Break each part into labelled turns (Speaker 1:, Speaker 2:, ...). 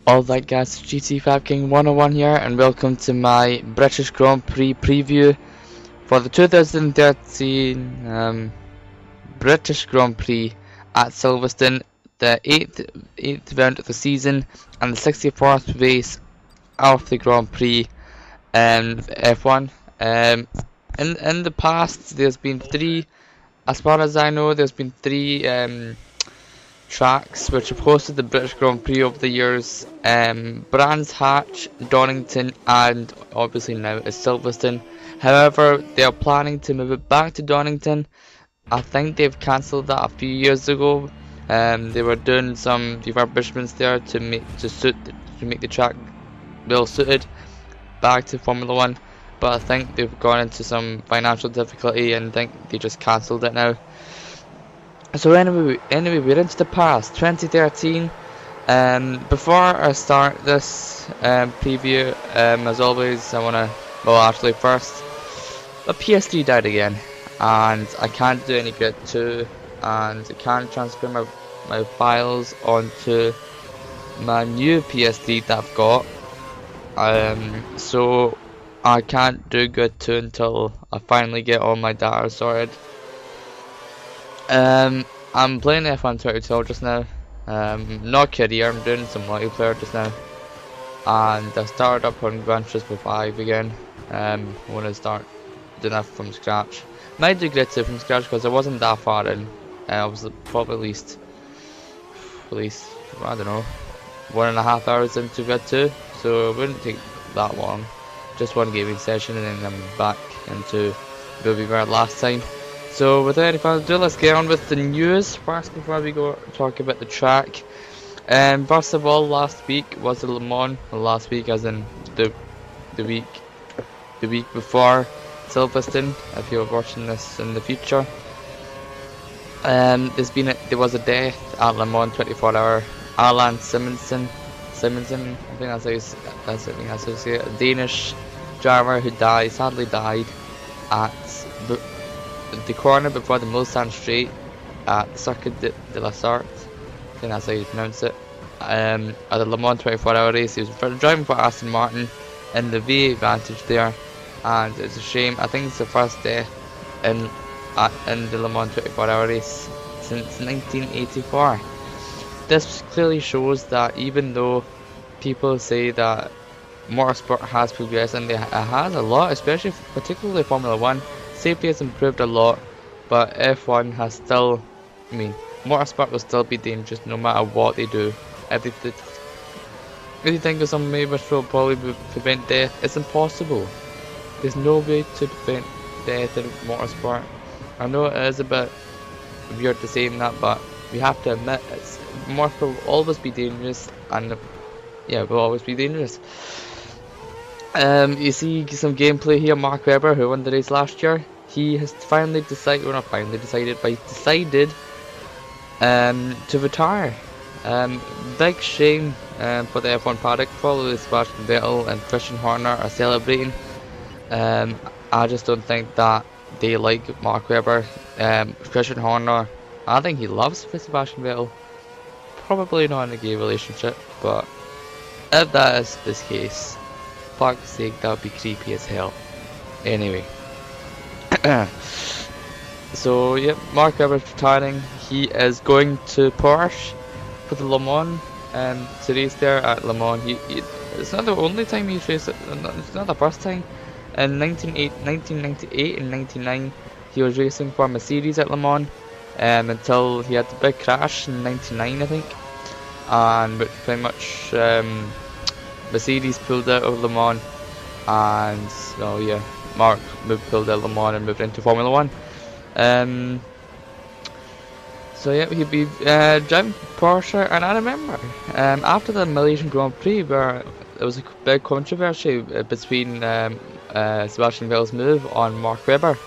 Speaker 1: Alright guys, GT5 King 101 here, and welcome to my British Grand Prix preview for the 2013 British Grand Prix at Silverstone, the 8th event of the season and the 64th race of the Grand Prix F1. In the past there's been three, as far as I know, there's been three tracks which have hosted the British Grand Prix over the years: Brands Hatch, Donington, and obviously now is Silverstone. However, they are planning to move it back to Donington. I think they've cancelled that a few years ago. They were doing some refurbishments there to make the track well suited back to Formula 1, but I think they've gone into some financial difficulty and think they just cancelled it now. So anyway, we're into the past, 2013. Before I start this preview, as always, I wanna, first, my PS3 died again, and I can't do any Grid 2, and I can't transfer my files onto my new PS3 that I've got. So I can't do Grid 2 until I finally get all my data sorted. I'm playing F1 22 just now. Not career, I'm doing some multiplayer just now. And I started up on Gran Turismo 5 again. I want to start doing that from scratch. Might do Grid 2 from scratch because I wasn't that far in. I was probably at least, I don't know, 1.5 hours into Grid 2. So it wouldn't take that long. Just one gaming session and then I'm back into where we were last time. So without any further ado, let's get on with the news first before we go talk about the track. First of all, last week was the Le Mans. Well, last week as in the week before Silverstone, if you're watching this in the future. There was a death at Le Mans 24-hour. Alan Simonsen, I think that's how you say it, a Danish driver who sadly died at the corner before the Mulsanne Straight at the Circuit de la Sarthe. I think that's how you pronounce it. At the Le Mans 24-hour race, he was driving for Aston Martin in the V8 Vantage there, and it's a shame. I think it's the first death in the Le Mans 24-hour race since 1984. This clearly shows that even though people say that motorsport has progressed, and it has a lot, particularly Formula 1, safety has improved a lot, but F1 has still, motorsport will still be dangerous no matter what they do. If you think of some way which will probably prevent death, it's impossible. There's no way to prevent death in motorsport. I know it is a bit weird to say that, but we have to admit motorsport will always be dangerous, and yeah, will always be dangerous. You see some gameplay here. Mark Webber, who won the race last year, he has finally decided, well, not finally decided, but he decided to retire. Big shame for the F1 paddock. Probably Sebastian Vettel and Christian Horner are celebrating. I just don't think that they like Mark Webber. Christian Horner, I think he loves Sebastian Vettel. Probably not in a gay relationship, but if that is this case, fuck's sake, that would be creepy as hell. Anyway. So yeah, Mark Webber's retiring. He is going to Porsche for the Le Mans to race there at Le Mans. It's not the only time he's raced, it's not the first time. In 1998 and 99 he was racing for Mercedes at Le Mans until he had the big crash in 99, I think, and pretty much Mercedes pulled out of Le Mans, and well, yeah, Mark pulled out of Le Mans and moved into Formula 1. So yeah, he'd be driving Porsche, and I remember after the Malaysian Grand Prix where there was a big controversy between Sebastian Vettel's move on Mark Webber.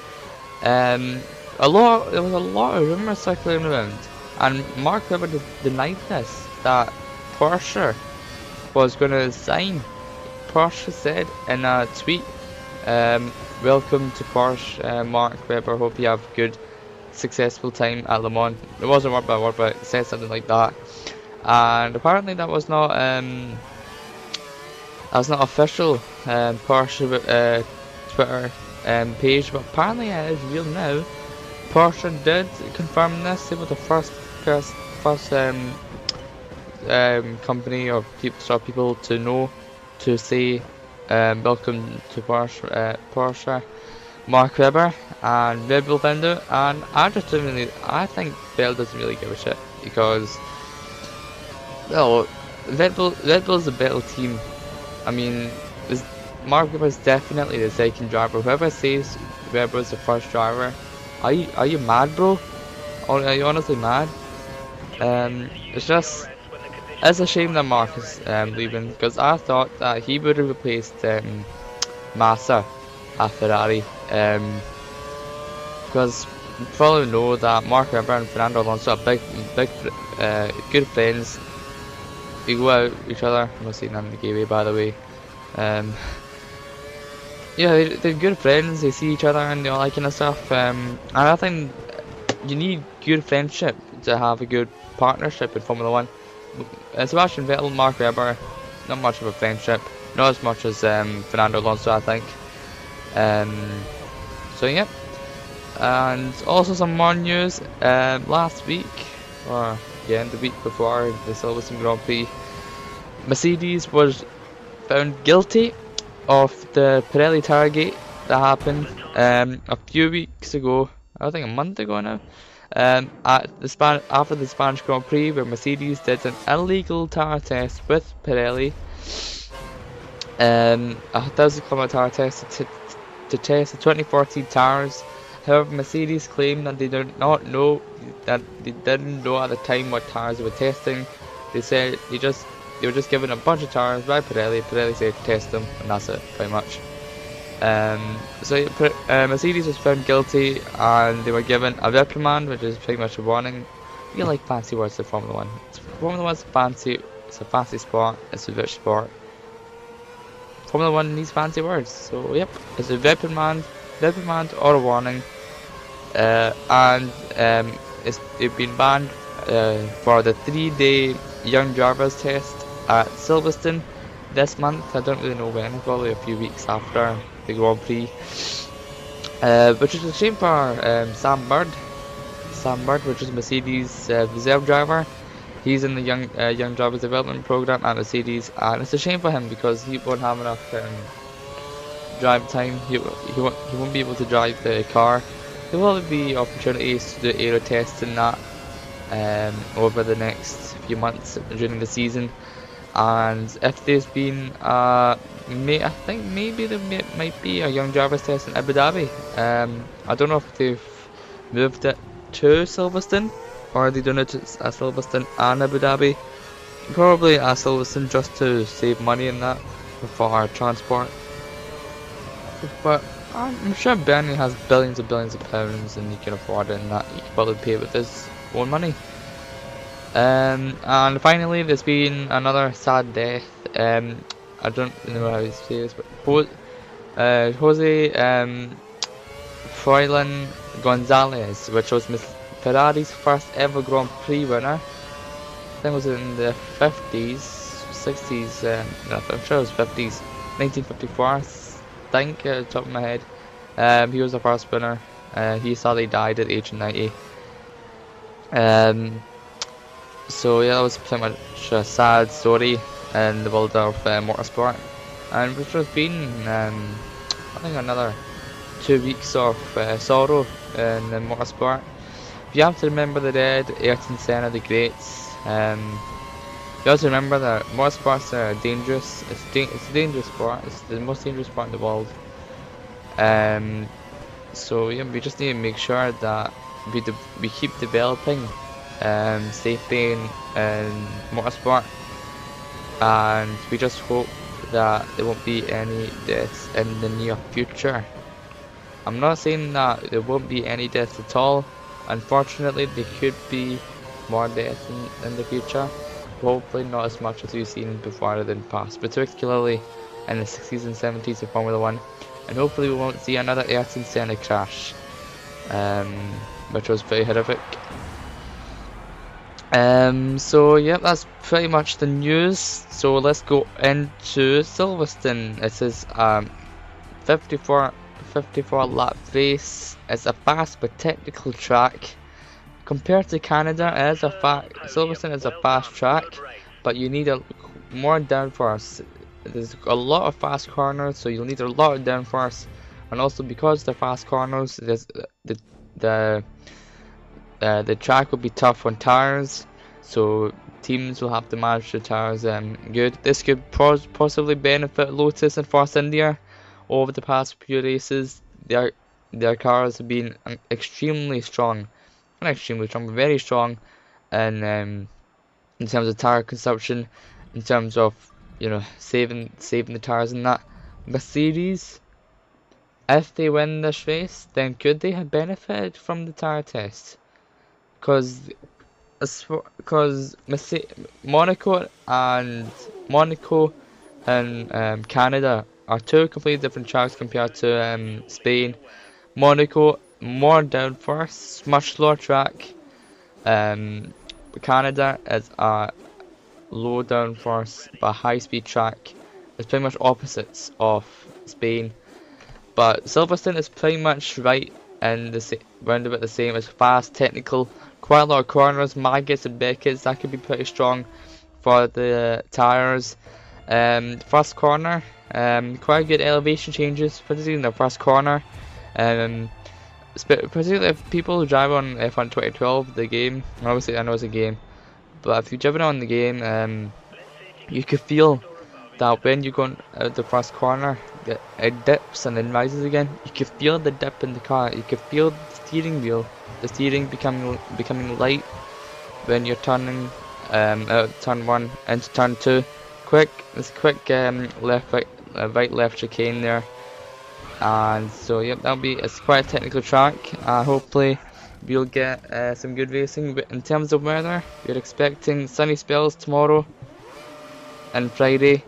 Speaker 1: There was a lot of rumours circulating around, and Mark Webber denied this, that Porsche was going to sign. Porsche said in a tweet, welcome to Porsche, Mark Webber, hope you have a good, successful time at Le Mans. It wasn't word by word, but it said something like that. and apparently that was not official Porsche Twitter page, but apparently it is real now. Porsche did confirm this. They were the first company or people to know to say welcome to Porsche. Mark Webber and Red Bull Vendor, and I think Bell doesn't really give a shit because, well, Red Bull's a better team. I mean, Mark Webber's definitely the second driver. Whoever says Webber's the first driver, are you mad, bro? Or are you honestly mad? It's a shame that Mark is leaving, because I thought that he would have replaced Massa at Ferrari. Because you probably know that Mark Webber and Fernando Alonso are good friends. They go out with each other. I'm not saying that in the gay way, by the way. Yeah, they're good friends. They see each other and all that kind of stuff. And I think you need good friendship to have a good partnership in Formula One. Sebastian Vettel, Mark Webber, not much of a friendship. Not as much as Fernando Alonso, I think. So yeah. And also some more news. Last week, or yeah, the week before the Silverstone Grand Prix, Mercedes was found guilty of the Pirelli Targate that happened a few weeks ago. I think a month ago now. After the Spanish Grand Prix, where Mercedes did an illegal tire test with Pirelli, a 1,000-kilometer tire test to test the 2014 tires. However, Mercedes claimed that they didn't know at the time what tires they were testing. They said they were just given a bunch of tires by Pirelli. Pirelli said test them, and that's it, pretty much. Mercedes was found guilty, and they were given a reprimand, which is pretty much a warning. You like fancy words in Formula One. Formula One's fancy. It's a fancy sport. It's a rich sport. Formula One needs fancy words. So yep, it's a reprimand or a warning, and they've been banned for the 3-day young drivers test at Silverstone this month. I don't really know when, probably a few weeks after the Grand Prix, which is a shame for Sam Bird, which is Mercedes' reserve driver. He's in the young drivers development program at Mercedes, and it's a shame for him because he won't have enough drive time. He won't be able to drive the car. There will be opportunities to do aero tests and that over the next few months during the season. And if there's been I think maybe there might be a young drivers test in Abu Dhabi. I don't know if they've moved it to Silverstone or are they doing it at Silverstone and Abu Dhabi. Probably at Silverstone just to save money in that for our transport. But I'm sure Bernie has billions of pounds and he can afford it, and that he can probably pay with his own money. And finally, there's been another sad death. I don't know how to say this, but Jose Froilan Gonzalez, which was Ferrari's first ever Grand Prix winner. I think it was in the 50s, 60s, I'm sure it was 50s, 1954, I think, at the top of my head. He was the first winner. He sadly died at the age of 90. So yeah, that was pretty much a sad story in the world of motorsport, and which has been I think another 2 weeks of sorrow in motorsport. You have to remember the dead, Ayrton Senna, the greats. You also remember that motorsports are dangerous. It's a dangerous sport. It's the most dangerous sport in the world. So yeah, we just need to make sure that we keep developing safety in motorsport, and we just hope that there won't be any deaths in the near future. I'm not saying that there won't be any deaths at all. Unfortunately, there could be more deaths in the future. Hopefully not as much as we've seen before in the past, particularly in the 60s and 70s of Formula 1. And hopefully we won't see another Ayrton Senna crash, which was pretty horrific. So yeah, that's pretty much the news. So let's go into Silverstone. It says 54 lap race. It's a fast but technical track. Compared to Canada, it is Silverstone is a fast track, but you need a more downforce. There's a lot of fast corners, so you'll need a lot of downforce, and also because they're fast corners, the the track will be tough on tires, so teams will have to manage the tires good. This could possibly benefit Lotus and Force India. Over the past few races, their cars have been extremely strong, not extremely strong, but very strong, and in terms of tire consumption, in terms of saving the tires and that. Mercedes, if they win this race, then could they have benefited from the tire test? Because Monaco and Canada are two completely different tracks compared to Spain. Monaco more downforce, much slower track. Canada is a low downforce but high speed track. It's pretty much opposites of Spain. But Silverstone is pretty much right and round about the same. It's fast, technical, quite a lot of corners, maggots and beckets. That could be pretty strong for the tires. First corner, quite good elevation changes, particularly in the first corner. Particularly if people who drive on F1 2012, the game. Obviously, I know it's a game, but if you've driven on the game, you could feel that when you're going out the first corner, it dips and then rises again. You can feel the dip in the car. You can feel the steering wheel, the steering becoming light when you're turning out of turn 1 into turn 2. Quick right left chicane there, and so yep, it's quite a technical track. Hopefully we'll get some good racing. But in terms of weather, we're expecting sunny spells tomorrow and Friday.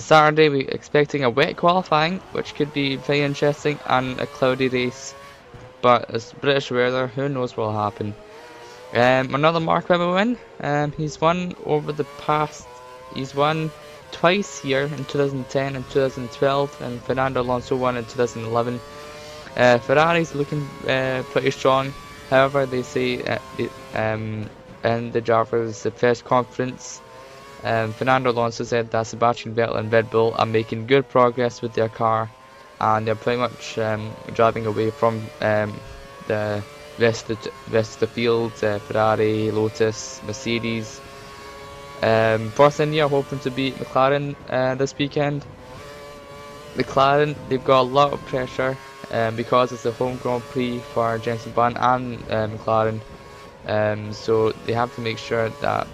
Speaker 1: Saturday we're expecting a wet qualifying, which could be very interesting, and a cloudy race. But it's British weather, who knows what will happen. Another Mark Webber win. He's won twice here in 2010 and 2012, and Fernando Alonso won in 2011. Ferrari's looking pretty strong. However, they say in the drivers' press conference, Fernando Alonso said that Sebastian Vettel and Red Bull are making good progress with their car, and they're pretty much driving away from the rest of the field, Ferrari, Lotus, Mercedes. Force India are hoping to beat McLaren this weekend. McLaren, they've got a lot of pressure because it's a home Grand Prix for Jenson Button and McLaren, so they have to make sure that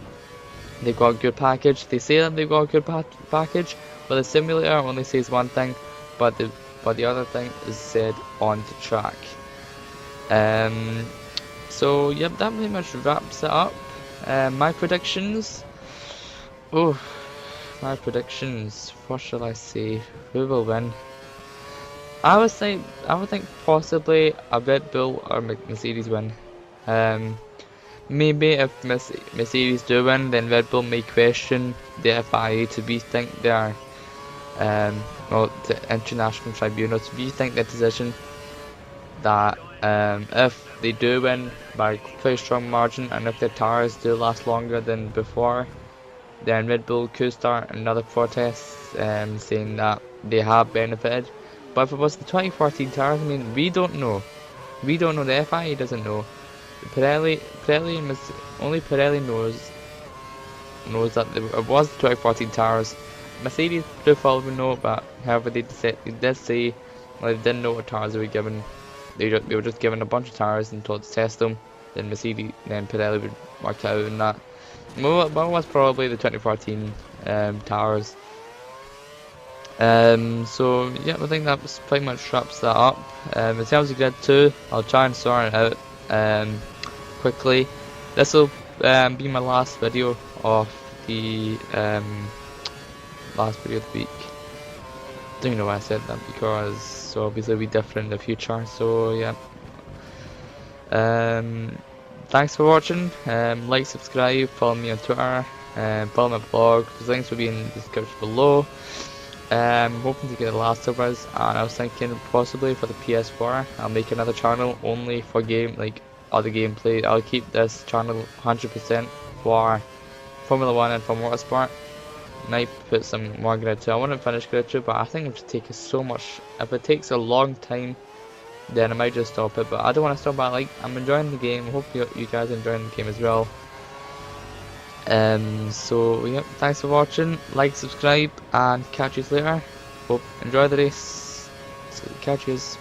Speaker 1: they've got a good package. They say that they've got a good package, but the simulator only says one thing, but the other thing is said on the track. So yep, that pretty much wraps it up. My predictions. Oh, my predictions. What shall I say? Who will win? I would think possibly a Red Bull or Mercedes win. Maybe if Mercedes do win, then Red Bull may question the FIA to rethink their the international tribunal to rethink their decision that if they do win by a pretty strong margin, and if their tires do last longer than before, then Red Bull could start another protest saying that they have benefited. But if it was the 2014 tires, I mean, we don't know. The FIA doesn't know. Only Pirelli knows that it was the 2014 tires. Mercedes do probably know, but however they did say they didn't know what tires they were given. They were just given a bunch of tires and told to test them. Then Pirelli would work out and that. Well, it was probably the 2014 tires. So yeah, I think that pretty much wraps that up. In terms of grid 2, I'll try and sort it out quickly. This will be my last video of the week. Don't even know why I said that, because so obviously it'll be different in the future. So yeah. thanks for watching. Like, subscribe, follow me on Twitter, follow my blog. The links will be in the description below. Hoping to get the last of us, and I was thinking possibly for the PS4 I'll make another channel only for other gameplay. I'll keep this channel 100% for Formula 1 and for motorsport. Might put some more Grid 2. I want to finish Grid 2, but I think it would take us so much. If it takes a long time, then I might just stop it, but I don't want to stop. I'm enjoying the game. I hope you guys are enjoying the game as well. So yeah, thanks for watching. Like, subscribe, and catch you later. Hope enjoy the race. So catch yous.